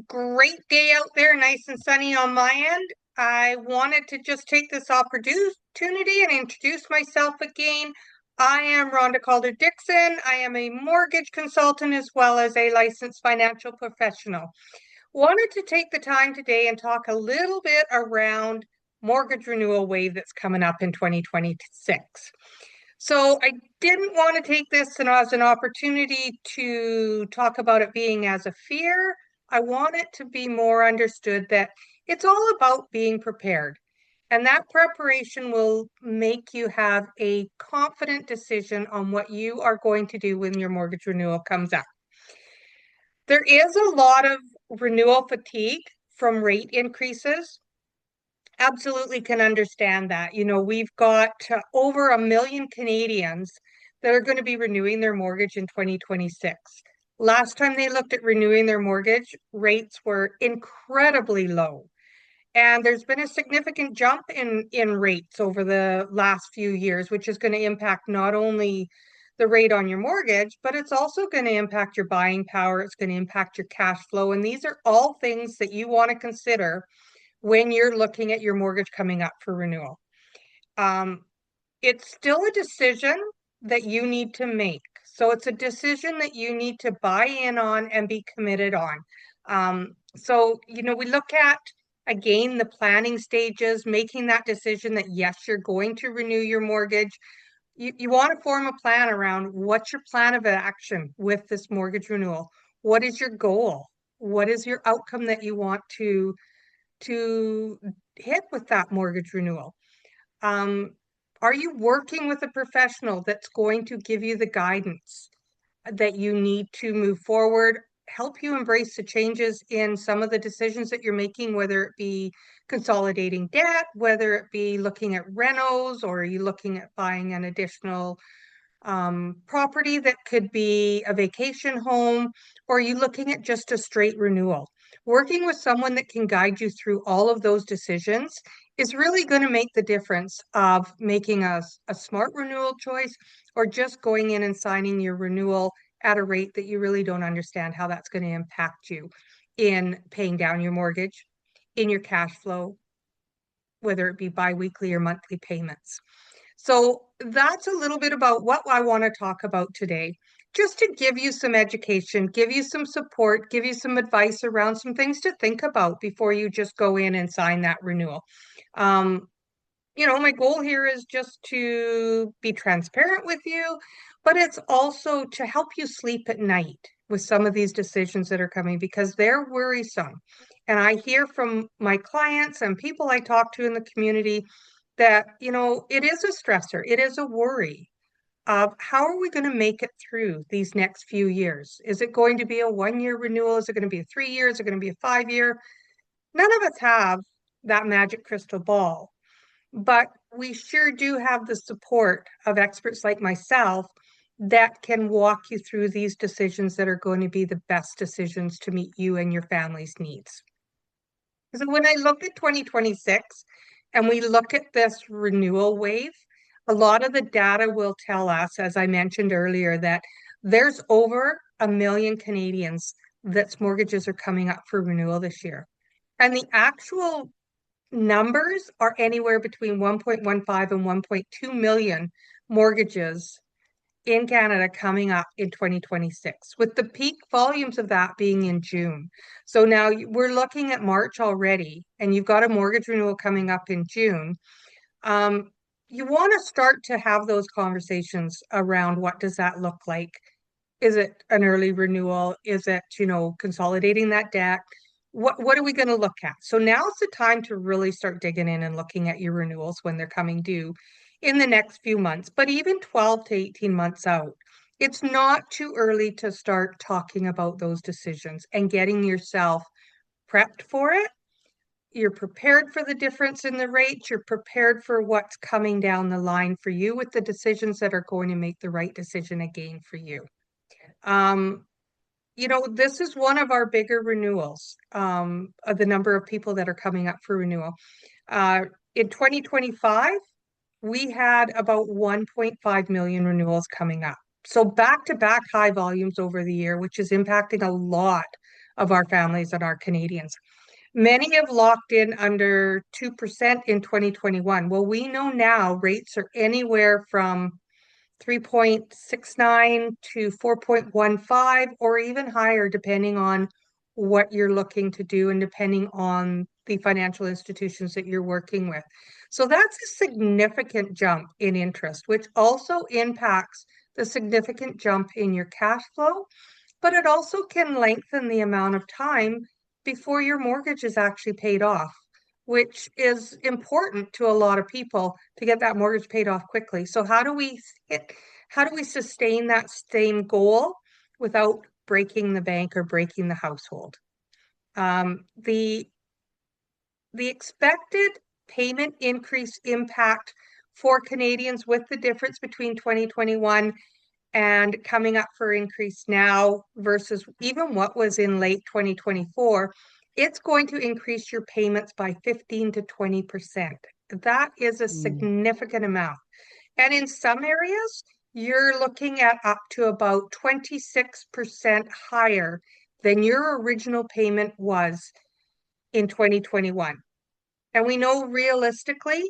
Great day out there, nice and sunny on my end. I wanted to just take this opportunity and introduce myself again. I am Rhonda Calder Dixon. I am a mortgage consultant as well as a licensed financial professional. Wanted to take the time today and talk a little bit around mortgage renewal wave that's coming up in 2026. So I didn't want to take this as an opportunity to talk about it being as a fear. I want it to be more understood that it's all about being prepared. And that preparation will make you have a confident decision on what you are going to do when your mortgage renewal comes up. There is a lot of renewal fatigue from rate increases. Absolutely can understand that. We've got over 1 million Canadians that are going to be renewing their mortgage in 2026. Last time they looked at renewing their mortgage, rates were incredibly low. And there's been a significant jump in rates over the last few years, which is going to impact not only the rate on your mortgage, but it's also going to impact your buying power. It's going to impact your cash flow. And these are all things that you want to consider when you're looking at your mortgage coming up for renewal. It's still a decision that you need to make. So it's a decision that you need to buy in on and be committed on. We look at, again, the planning stages, making that decision that yes, you're going to renew your mortgage. You want to form a plan around what's your plan of action with this mortgage renewal. What is your goal? What is your outcome that you want to hit with that mortgage renewal? Are you working with a professional that's going to give you the guidance that you need to move forward, help you embrace the changes in some of the decisions that you're making, whether it be consolidating debt, whether it be looking at renos, or are you looking at buying an additional property that could be a vacation home, or are you looking at just a straight renewal? Working with someone that can guide you through all of those decisions is really going to make the difference of making a smart renewal choice or just going in and signing your renewal at a rate that you really don't understand how that's going to impact you in paying down your mortgage, in your cash flow, whether it be biweekly or monthly payments. So that's a little bit about what I want to talk about today, just to give you some education, give you some support, give you some advice around some things to think about before you just go in and sign that renewal. My goal here is just to be transparent with you, but it's also to help you sleep at night with some of these decisions that are coming because they're worrisome. And I hear from my clients and people I talk to in the community that, it is a stressor, it is a worry of how are we going to make it through these next few years? Is it going to be a 1-year renewal? Is it going to be a 3-year? Is it going to be a 5-year? None of us have that magic crystal ball, but we sure do have the support of experts like myself that can walk you through these decisions that are going to be the best decisions to meet you and your family's needs. So when I look at 2026 and we look at this renewal wave, a lot of the data will tell us, as I mentioned earlier, that there's over 1 million Canadians that's mortgages are coming up for renewal this year. And the actual numbers are anywhere between 1.15 and 1.2 million mortgages in Canada coming up in 2026, with the peak volumes of that being in June. So now we're looking at March already, and you've got a mortgage renewal coming up in June. You want to start to have those conversations around what does that look like? Is it an early renewal? Is it, consolidating that debt? What are we going to look at? So now's the time to really start digging in and looking at your renewals when they're coming due in the next few months, but even 12 to 18 months out. It's not too early to start talking about those decisions and getting yourself prepped for it. You're prepared for the difference in the rates. You're prepared for what's coming down the line for you with the decisions that are going to make the right decision again for you. This is one of our bigger renewals of the number of people that are coming up for renewal. In 2025, we had about 1.5 million renewals coming up. So back-to-back high volumes over the year, which is impacting a lot of our families and our Canadians. Many have locked in under 2% in 2021. Well, we know now rates are anywhere from 3.69 to 4.15 or even higher, depending on what you're looking to do and depending on the financial institutions that you're working with. So that's a significant jump in interest, which also impacts the significant jump in your cash flow, but it also can lengthen the amount of time before your mortgage is actually paid off, which is important to a lot of people to get that mortgage paid off quickly. So how do we sustain that same goal without breaking the bank or breaking the household? The expected payment increase impact for Canadians with the difference between 2021 and coming up for increase now versus even what was in late 2024, it's going to increase your payments by 15 to 20%. That is a significant amount. And in some areas, you're looking at up to about 26% higher than your original payment was in 2021. And we know realistically,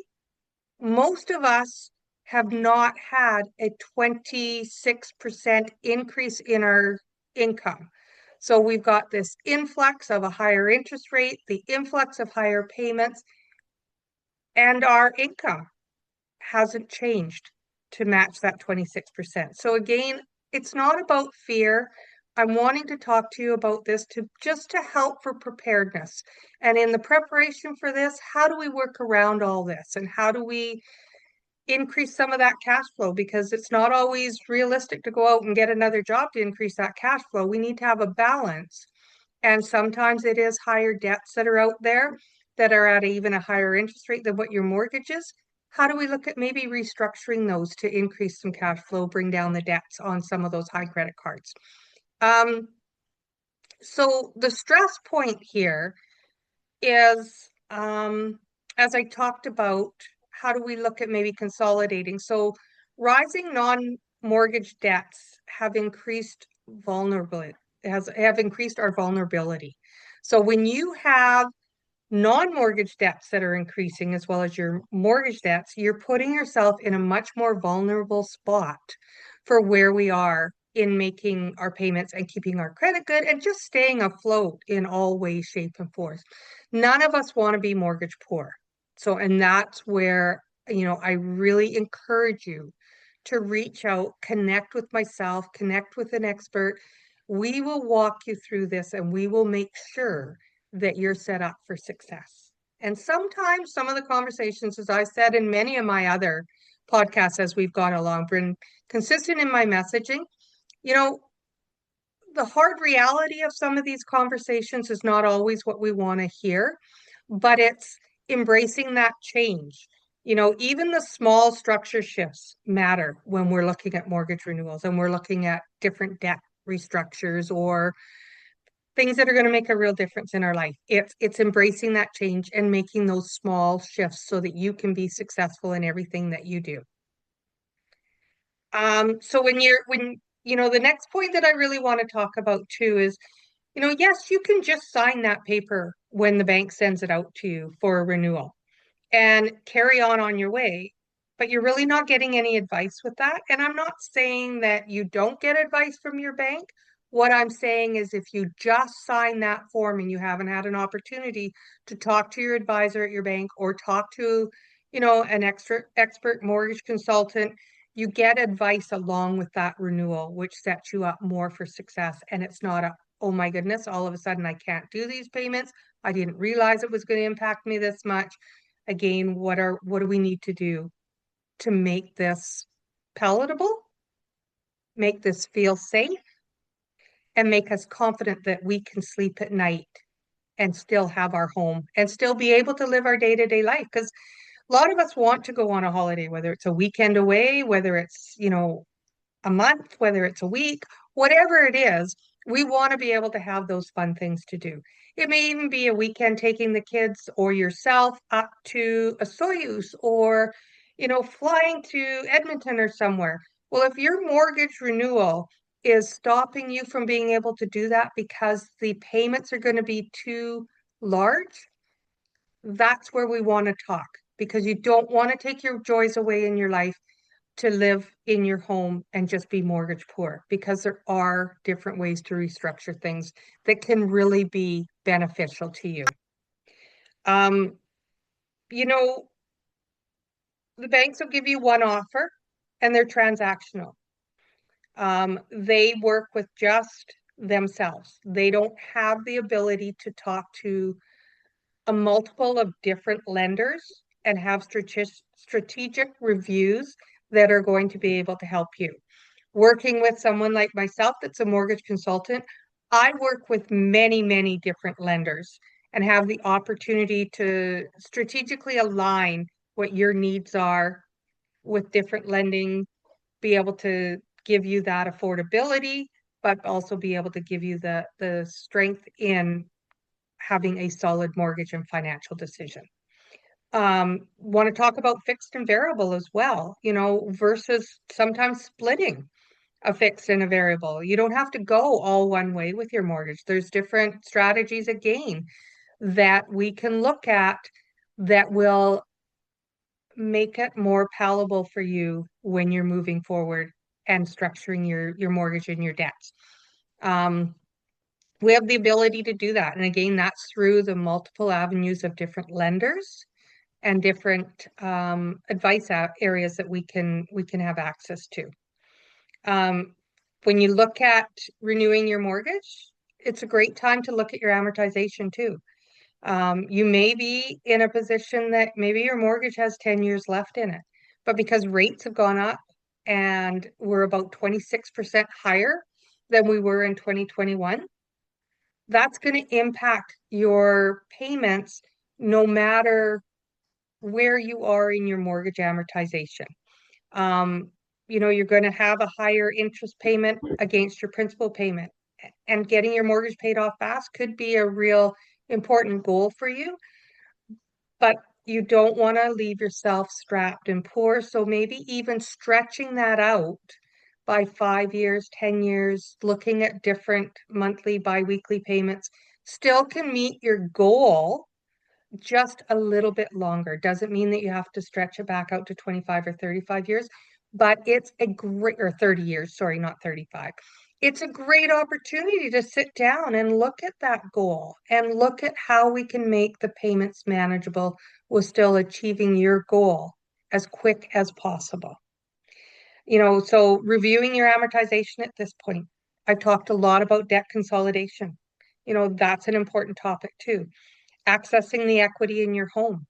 most of us have not had a 26% increase in our income. So we've got this influx of a higher interest rate, the influx of higher payments, and our income hasn't changed to match that 26%. So again, it's not about fear. I'm wanting to talk to you about this just to help for preparedness. And in the preparation for this, how do we work around all this? And how do we increase some of that cash flow? Because it's not always realistic to go out and get another job to increase that cash flow. We need to have a balance. And sometimes it is higher debts that are out there that are at even a higher interest rate than what your mortgage is. How do we look at maybe restructuring those to increase some cash flow, bring down the debts on some of those high credit cards? So the stress point here is, as I talked about, how do we look at maybe consolidating? So rising non-mortgage debts have increased vulnerability, have increased our vulnerability. So when you have non-mortgage debts that are increasing as well as your mortgage debts, you're putting yourself in a much more vulnerable spot for where we are in making our payments and keeping our credit good and just staying afloat in all ways, shape, and forms. None of us want to be mortgage poor. So, and that's where, I really encourage you to reach out, connect with myself, connect with an expert. We will walk you through this and we will make sure that you're set up for success. And sometimes some of the conversations, as I said in many of my other podcasts as we've gone along, been consistent in my messaging. The hard reality of some of these conversations is not always what we want to hear, but it's embracing that change. Even the small structure shifts matter when we're looking at mortgage renewals and we're looking at different debt restructures or things that are going to make a real difference in our life. It's embracing that change and making those small shifts so that you can be successful in everything that you do. So the next point that I really want to talk about too is, yes, you can just sign that paper when the bank sends it out to you for a renewal and carry on your way, but you're really not getting any advice with that. And I'm not saying that you don't get advice from your bank. What I'm saying is if you just sign that form and you haven't had an opportunity to talk to your advisor at your bank or talk to, an expert mortgage consultant, you get advice along with that renewal, which sets you up more for success. And it's not oh my goodness, all of a sudden I can't do these payments. I didn't realize it was going to impact me this much. Again, what do we need to do to make this palatable, make this feel safe, and make us confident that we can sleep at night and still have our home and still be able to live our day-to-day life? Because a lot of us want to go on a holiday, whether it's a weekend away, whether it's, a month, whether it's a week, whatever it is, we want to be able to have those fun things to do. It may even be a weekend taking the kids or yourself up to a Soyuz or, flying to Edmonton or somewhere. Well, if your mortgage renewal is stopping you from being able to do that because the payments are going to be too large, that's where we want to talk, because you don't want to take your joys away in your life to live in your home and just be mortgage poor, because there are different ways to restructure things that can really be beneficial to you. Um, you know, the banks will give you one offer and they're transactional. They work with just themselves. They don't have the ability to talk to a multiple of different lenders and have strategic reviews that are going to be able to help you. Working with someone like myself that's a mortgage consultant, I work with many, many different lenders and have the opportunity to strategically align what your needs are with different lending, be able to give you that affordability, but also be able to give you the strength in having a solid mortgage and financial decision. Want to talk about fixed and variable as well, versus sometimes splitting a fixed and a variable. You don't have to go all one way with your mortgage. There's different strategies again that we can look at that will make it more palatable for you when you're moving forward and structuring your mortgage and your debts. Um, we have the ability to do that. And again, that's through the multiple avenues of different lenders and different advice areas that we can have access to. When you look at renewing your mortgage, it's a great time to look at your amortization too. You may be in a position that maybe your mortgage has 10 years left in it, but because rates have gone up and we're about 26% higher than we were in 2021, that's going to impact your payments no matter where you are in your mortgage amortization. Um, you're going to have a higher interest payment against your principal payment, and getting your mortgage paid off fast could be a real important goal for you, but you don't want to leave yourself strapped and poor. So maybe even stretching that out by 5 years, 10 years, looking at different monthly, biweekly payments still can meet your goal just a little bit longer. Doesn't mean that you have to stretch it back out to 25 or 35 years, but it's a great, or 30 years, sorry, not 35. It's a great opportunity to sit down and look at that goal and look at how we can make the payments manageable while still achieving your goal as quick as possible. So reviewing your amortization at this point. I've talked a lot about debt consolidation. That's an important topic too. Accessing the equity in your home.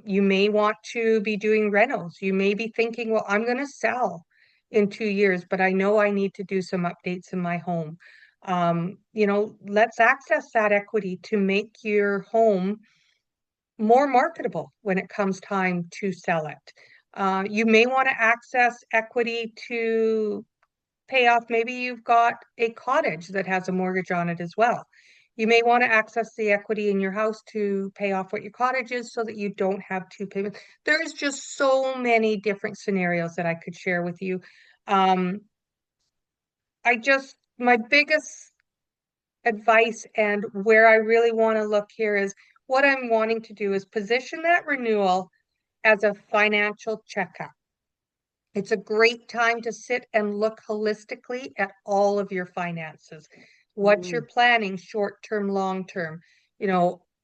You may want to be doing renos. You may be thinking, well, I'm going to sell in 2 years, but I know I need to do some updates in my home. Let's access that equity to make your home more marketable when it comes time to sell it. You may want to access equity to pay off. Maybe you've got a cottage that has a mortgage on it as well. You may want to access the equity in your house to pay off what your cottage is so that you don't have two payments. There's just so many different scenarios that I could share with you. Um, my biggest advice and where I really want to look here is what I'm wanting to do is position that renewal as a financial checkup. It's a great time to sit and look holistically at all of your finances. What you're planning, short term, long term.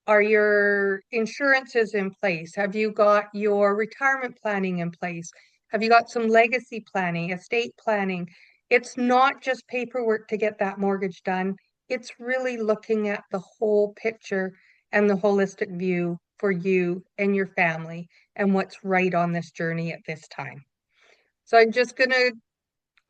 Are your insurances in place? Have you got your retirement planning in place? Have you got some legacy planning, estate planning? It's not just paperwork to get that mortgage done. It's really looking at the whole picture and the holistic view for you and your family and what's right on this journey at this time. So I'm just going to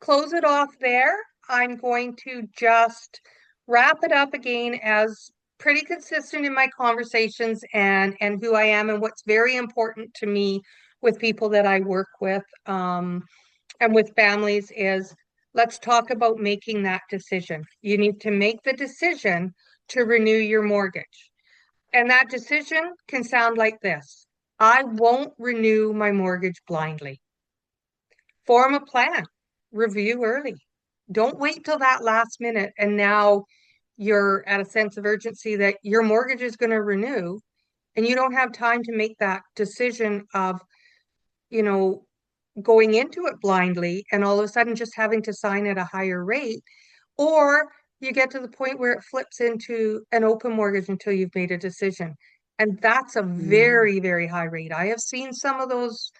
close it off there. I'm going to just wrap it up again as pretty consistent in my conversations and who I am and what's very important to me with people that I work with and with families is let's talk about making that decision. You need to make the decision to renew your mortgage. And that decision can sound like this. I won't renew my mortgage blindly. Form a plan, review early, Don't wait till that last minute and now you're at a sense of urgency that your mortgage is going to renew and you don't have time to make that decision of, you know, going into it blindly and all of a sudden just having to sign at a higher rate, or you get to the point where it flips into an open mortgage until you've made a decision. And that's a Mm, very, very high rate. I have seen some of those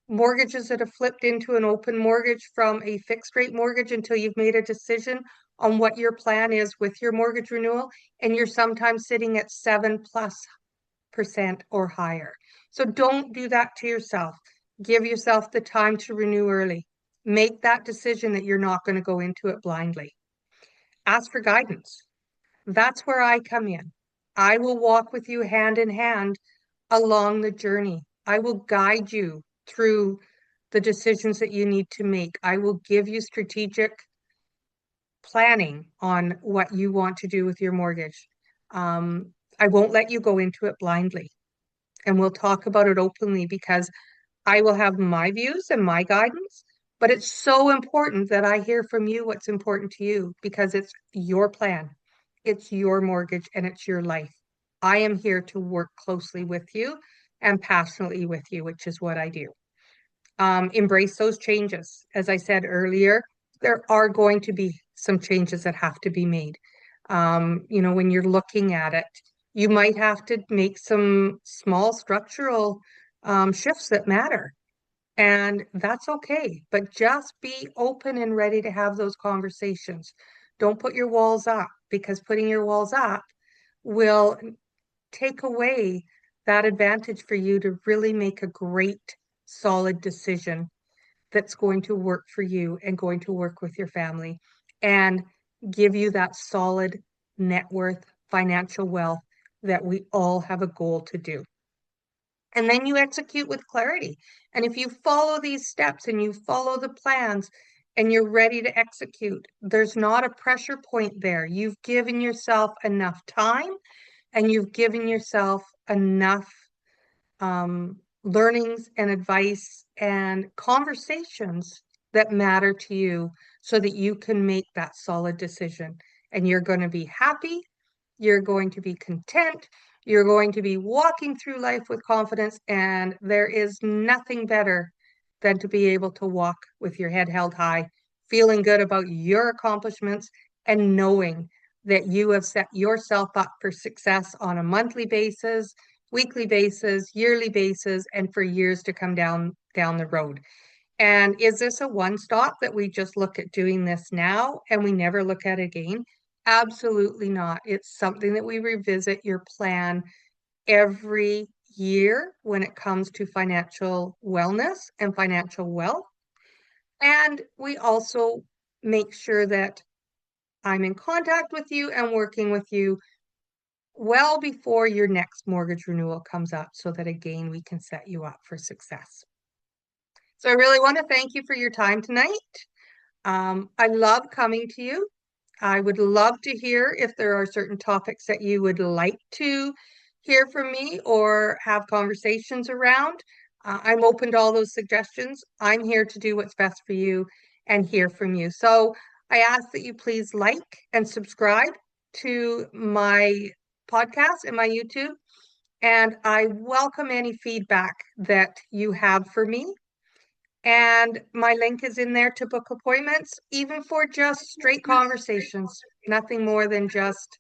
mortgages that have flipped into an open mortgage from a fixed rate mortgage until you've made a decision on what your plan is with your mortgage renewal. And you're sometimes sitting at 7+% or higher. So don't do that to yourself. Give yourself the time to renew early. Make that decision that you're not going to go into it blindly. Ask for guidance. That's where I come in. I will walk with you hand in hand along the journey. I will guide you through the decisions that you need to make. I will give you strategic planning on what you want to do with your mortgage. I won't let you go into it blindly, and we'll talk about it openly because I will have my views and my guidance, but it's so important that I hear from you what's important to you because it's your plan, it's your mortgage, and it's your life. I am here to work closely with you and passionately with you, which is what I do. Embrace those changes. As I said earlier, there are going to be some changes that have to be made. When you're looking at it, you might have to make some small structural shifts that matter. And that's okay. But just be open and ready to have those conversations. Don't put your walls up because putting your walls up will take away that advantage for you to really make a great, solid decision that's going to work for you and going to work with your family and give you that solid net worth, financial wealth that we all have a goal to do. And then you execute with clarity. And if you follow these steps and you follow the plans and you're ready to execute, there's not a pressure point there. You've given yourself enough time and you've given yourself enough learnings and advice and conversations that matter to you so that you can make that solid decision. And you're going to be happy, you're going to be content, you're going to be walking through life with confidence. And there is nothing better than to be able to walk with your head held high, feeling good about your accomplishments and knowing that you have set yourself up for success on a monthly basis, weekly basis, yearly basis, and for years to come down the road. And is this a one stop that we just look at doing this now and we never look at it again? Absolutely not. It's something that we revisit your plan every year when it comes to financial wellness and financial wealth. And we also make sure that I'm in contact with you and working with you well before your next mortgage renewal comes up so that again we can set you up for success. So I really want to thank you for your time tonight. I love coming to you. I would love to hear if there are certain topics that you would like to hear from me or have conversations around. I'm open to all those suggestions. I'm here to do what's best for you and hear from you. So I ask that you please like and subscribe to my podcast and my YouTube. And I welcome any feedback that you have for me. And my link is in there to book appointments, even for just straight conversations, nothing more than just